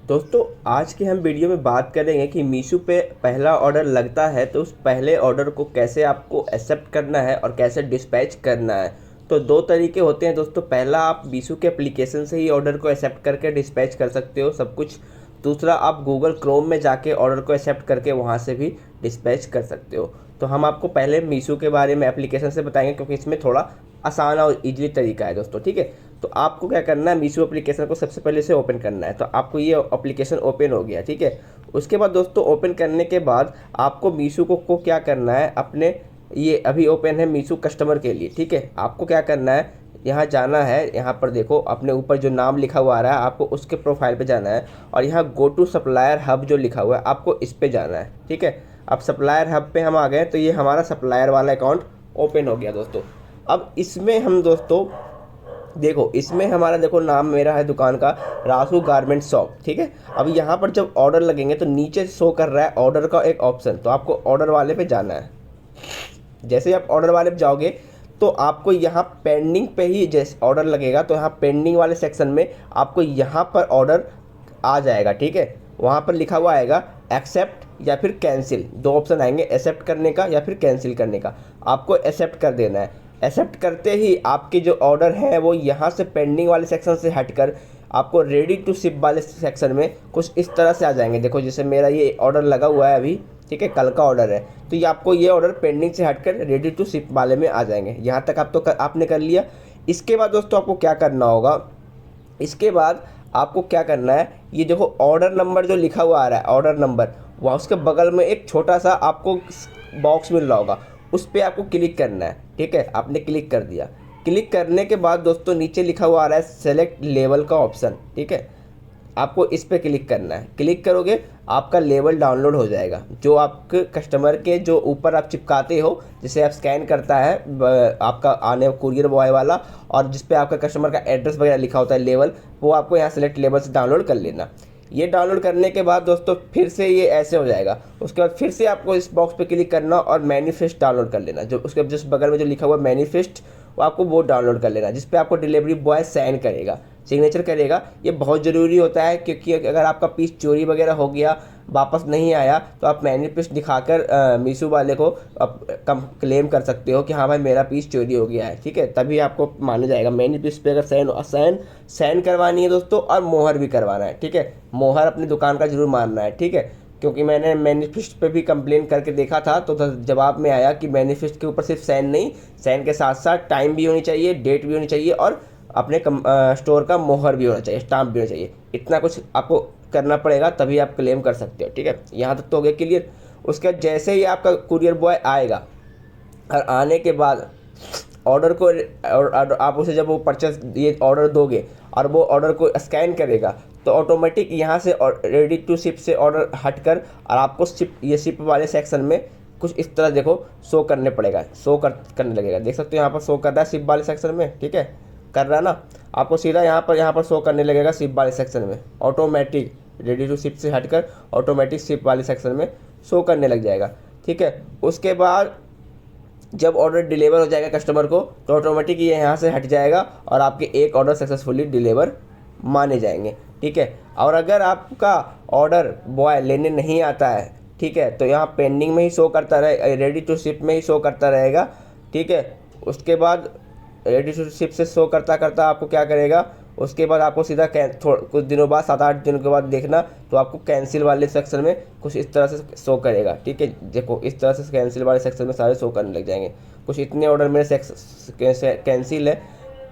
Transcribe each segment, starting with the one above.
दोस्तों आज की हम वीडियो में बात करेंगे कि मीशो पे पहला ऑर्डर लगता है तो उस पहले ऑर्डर को कैसे आपको एक्सेप्ट करना है और कैसे डिस्पैच करना है। तो दो तरीके होते हैं दोस्तों। पहला, आप मीशो के एप्लीकेशन से ही ऑर्डर को एक्सेप्ट करके डिस्पैच कर सकते हो सब कुछ। दूसरा, आप गूगल क्रोम में जाके ऑर्डर को एक्सेप्ट करके वहाँ से भी डिस्पैच कर सकते हो। तो हम आपको पहले मीशो के बारे में एप्लीकेशन से बताएंगे क्योंकि इसमें थोड़ा आसान और ईजी तरीका है दोस्तों, ठीक है। तो आपको क्या करना है, मीशो एप्लीकेशन को सबसे पहले से ओपन करना है। तो आपको ये एप्लीकेशन ओपन हो गया, ठीक है। उसके बाद दोस्तों ओपन करने के बाद आपको मीशो को क्या करना है, अपने ये अभी ओपन है मीशो कस्टमर के लिए, ठीक है। आपको क्या करना है, यहाँ जाना है, यहाँ पर देखो अपने ऊपर जो नाम लिखा हुआ आ रहा है आपको उसके प्रोफाइल पे जाना है और यहाँ गो टू सप्लायर हब जो लिखा हुआ है आपको इस पे जाना है, ठीक है। अब सप्लायर हब पे हम आ गए तो ये हमारा सप्लायर वाला अकाउंट ओपन हो गया दोस्तों। अब इसमें हम दोस्तों देखो, इसमें हमारा देखो नाम मेरा है दुकान का रासू गारमेंट शॉप, ठीक है। अब यहाँ पर जब ऑर्डर लगेंगे तो नीचे शो कर रहा है ऑर्डर का एक ऑप्शन, तो आपको ऑर्डर वाले पे जाना है। जैसे ही आप ऑर्डर वाले पे जाओगे तो आपको यहाँ पेंडिंग पे ही जैसे ऑर्डर लगेगा तो यहाँ पेंडिंग वाले सेक्शन में आपको यहाँ पर ऑर्डर आ जाएगा, ठीक है। वहाँ पर लिखा हुआ आएगा एक्सेप्ट या फिर कैंसिल, दो ऑप्शन आएंगे, एक्सेप्ट करने का या फिर कैंसिल करने का। आपको एक्सेप्ट कर देना है। एक्सेप्ट करते ही आपके जो ऑर्डर है वो यहाँ से पेंडिंग वाले सेक्शन से हटकर आपको रेडी टू शिप वाले सेक्शन में कुछ इस तरह से आ जाएंगे। देखो जैसे मेरा ये ऑर्डर लगा हुआ है अभी, ठीक है, कल का ऑर्डर है, तो ये आपको ये ऑर्डर पेंडिंग से हटकर रेडी टू शिप वाले में आ जाएंगे। यहाँ तक आपने कर लिया। इसके बाद दोस्तों आपको क्या करना होगा, इसके बाद आपको क्या करना है, ये देखो ऑर्डर नंबर जो लिखा हुआ आ रहा है, ऑर्डर नंबर, वहाँ उसके बगल में एक छोटा सा आपको बॉक्स मिल रहा होगा, उस पर आपको क्लिक करना है, ठीक है। आपने क्लिक कर दिया। क्लिक करने के बाद दोस्तों नीचे लिखा हुआ आ रहा है सेलेक्ट लेवल का ऑप्शन, ठीक है। आपको इस पर क्लिक करना है। क्लिक करोगे आपका लेवल डाउनलोड हो जाएगा, जो आपके कस्टमर के जो ऊपर आप चिपकाते हो, जिसे आप स्कैन करता है आपका आने कुरियर बॉय वाला, और जिस पे आपका कस्टमर का एड्रेस वगैरह लिखा होता है लेवल, वो आपको यहाँ सेलेक्ट लेवल से डाउनलोड कर लेना। ये डाउनलोड करने के बाद दोस्तों फिर से ये ऐसे हो जाएगा। उसके बाद फिर से आपको इस बॉक्स पे क्लिक करना और मैनिफेस्ट डाउनलोड कर लेना। जो उसके जिस बगल में जो लिखा हुआ मैनिफेस्ट, वो आपको वो डाउनलोड कर लेना, जिस पे आपको डिलीवरी बॉय साइन करेगा, सिग्नेचर करेगा। ये बहुत ज़रूरी होता है क्योंकि अगर आपका पीस चोरी वगैरह हो गया, वापस नहीं आया, तो आप मैनिफेस्ट दिखाकर मीशो वाले को कम क्लेम कर सकते हो कि हाँ भाई मेरा पीस चोरी हो गया है, ठीक है। तभी आपको माना जाएगा। मैनिफेस्ट पे अगर साइन करवानी है दोस्तों और मोहर भी करवाना है, ठीक है। मोहर अपनी दुकान का जरूर मानना है, ठीक है। क्योंकि मैंने मैनिफेस्ट पे भी कंप्लेन करके देखा था तो जवाब में आया कि मैनिफेस्ट के ऊपर सिर्फ साइन नहीं, साइन के साथ साथ टाइम भी होनी चाहिए, डेट भी होनी चाहिए और अपने स्टोर का मोहर भी होना चाहिए, स्टाम्प भी होना चाहिए। इतना कुछ आपको करना पड़ेगा तभी आप क्लेम कर सकते हो, ठीक है। यहाँ तक तो हो गया क्लियर। उसके बाद जैसे ही आपका कुरियर बॉय आएगा और आने के बाद ऑर्डर को और आप उसे जब वो परचेस ये ऑर्डर दोगे और वो ऑर्डर को स्कैन करेगा तो ऑटोमेटिक यहाँ से रेडी टू शिप से ऑर्डर हटकर और आपको शिप वाले सेक्शन में कुछ इस तरह देखो शो करने पड़ेगा, करने लगेगा। देख सकते हो यहाँ पर शो कर रहा है शिप वाले सेक्शन में, ठीक है, कर रहा है ना। आपको सीधा यहाँ पर शो करने लगेगा शिप वाले सेक्शन में, ऑटोमेटिक रेडी टू शिप से हटकर ऑटोमेटिक शिप वाले सेक्शन में शो करने लग जाएगा, ठीक है। उसके बाद जब ऑर्डर डिलीवर हो जाएगा कस्टमर को तो ऑटोमेटिक ये यहाँ से हट जाएगा और आपके एक ऑर्डर सक्सेसफुली डिलीवर माने जाएंगे, ठीक है। और अगर आपका ऑर्डर बॉय लेने नहीं आता है, ठीक है, तो यहाँ पेंडिंग में ही शो करता रहे, रेडी टू शिप में ही शो करता रहेगा, ठीक है। उसके बाद रेडी टू शिप से शो करता करता आपको क्या करेगा, उसके बाद आपको सीधा कुछ दिनों बाद 7-8 दिनों के बाद देखना तो आपको कैंसिल वाले सेक्शन में कुछ इस तरह से शो करेगा, ठीक है। देखो इस तरह से कैंसिल वाले सेक्शन में सारे शो करने लग जाएंगे। कुछ इतने ऑर्डर मेरे कैंसिल है।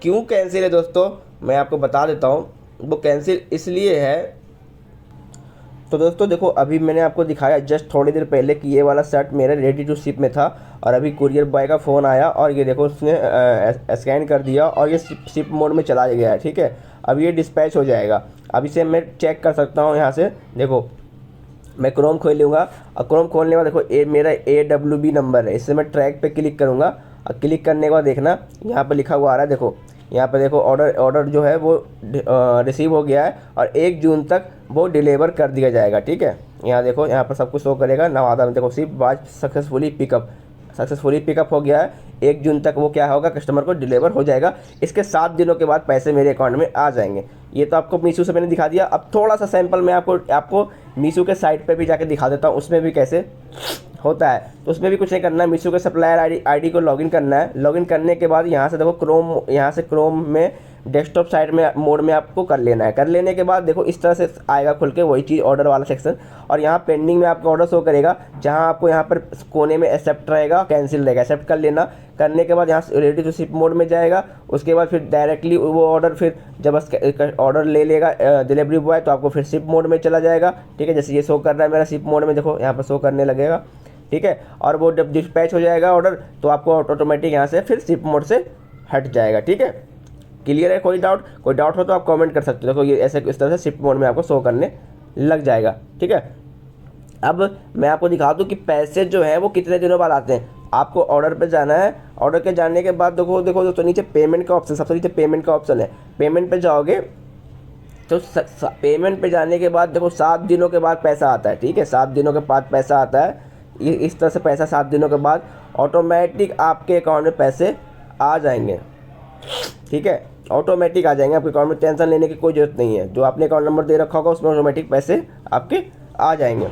क्यों कैंसिल है दोस्तों, मैं आपको बता देता हूँ। वो कैंसिल इसलिए है, तो दोस्तों देखो अभी मैंने आपको दिखाया जस्ट थोड़ी देर पहले कि ये वाला शर्ट मेरा रेडी टू शिप में था और अभी कुरियर बॉय का फ़ोन आया और ये देखो उसने स्कैन कर दिया और ये शिप मोड में चला गया है, ठीक है। अब ये डिस्पैच हो जाएगा। अब इसे मैं चेक कर सकता हूँ यहाँ से। देखो मैं क्रोम खोल लूँगा और क्रोम खोलने के बाद देखो मेरा AWB नंबर है, इससे मैं ट्रैक पे क्लिक करूँगा और क्लिक करने के बाद देखना यहाँ पर लिखा हुआ आ रहा है। देखो यहाँ पे देखो ऑर्डर जो है वो रिसीव हो गया है और 1 जून तक वो डिलीवर कर दिया जाएगा, ठीक है। यहाँ देखो यहाँ पर सब कुछ शो करेगा। नवादा में देखो ship was successfully pickup successfully pickup हो गया है। 1 जून तक वो क्या होगा, कस्टमर को डिलीवर हो जाएगा। इसके 7 दिनों के बाद पैसे मेरे अकाउंट में आ जाएंगे। ये तो आपको मीशो से मैंने दिखा दिया। अब थोड़ा सा सैंपल मैं आपको मीशो के साइट पे भी जाके दिखा देता हूँ, उसमें भी कैसे होता है। तो उसमें भी कुछ नहीं करना है, मीशो के सप्लायर आईडी को लॉगिन करना है। लॉगिन करने के बाद यहाँ से देखो क्रोम में डेस्कटॉप साइट में मोड में आपको कर लेना है। कर लेने के बाद देखो इस तरह से आएगा खुल के वही चीज़, ऑर्डर वाला सेक्शन। और यहाँ पेंडिंग में आपका ऑर्डर शो करेगा, जहाँ आपको यहाँ पर कोने में एक्सेप्ट रहेगा, कैंसिल रहेगा, एक्सेप्ट कर लेना। करने के बाद यहाँ से रेडी टू शिप मोड में जाएगा। उसके बाद फिर डायरेक्टली वो ऑर्डर, फिर जब ऑर्डर ले लेगा डिलीवरी बॉय, तो आपको फिर शिप मोड में चला जाएगा। ठीक है, जैसे ये शो कर रहा है मेरा शिप मोड में, देखो यहाँ पर शो करने लगेगा। ठीक है, और वो जब डिस्पैच हो जाएगा ऑर्डर, तो आपको ऑटोमेटिक यहाँ से फिर शिप मोड से हट जाएगा। ठीक है, क्लियर है? कोई डाउट हो तो आप कमेंट कर सकते हो। देखो ये ऐसे इस तरह से शिप मोड में आपको शो करने लग जाएगा। ठीक है, अब मैं आपको दिखा दूँ कि पैसे जो है वो कितने दिनों बाद आते हैं। आपको ऑर्डर पे जाना है। ऑर्डर के जाने के बाद देखो दोस्तों नीचे पेमेंट का ऑप्शन, सबसे नीचे पेमेंट का ऑप्शन है। पेमेंट पे जाओगे तो पेमेंट पे जाने के बाद देखो 7 दिनों के बाद पैसा आता है। ठीक है, 7 दिनों के बाद पैसा आता है। ये इस तरह से पैसा 7 दिनों के बाद ऑटोमेटिक आपके अकाउंट में पैसे आ जाएंगे। ठीक है, ऑटोमेटिक आ जाएंगे आपके अकाउंट में, टेंशन लेने की कोई ज़रूरत नहीं है। जो आपने अकाउंट नंबर दे रखा होगा उसमें ऑटोमेटिक पैसे आपके आ जाएंगे।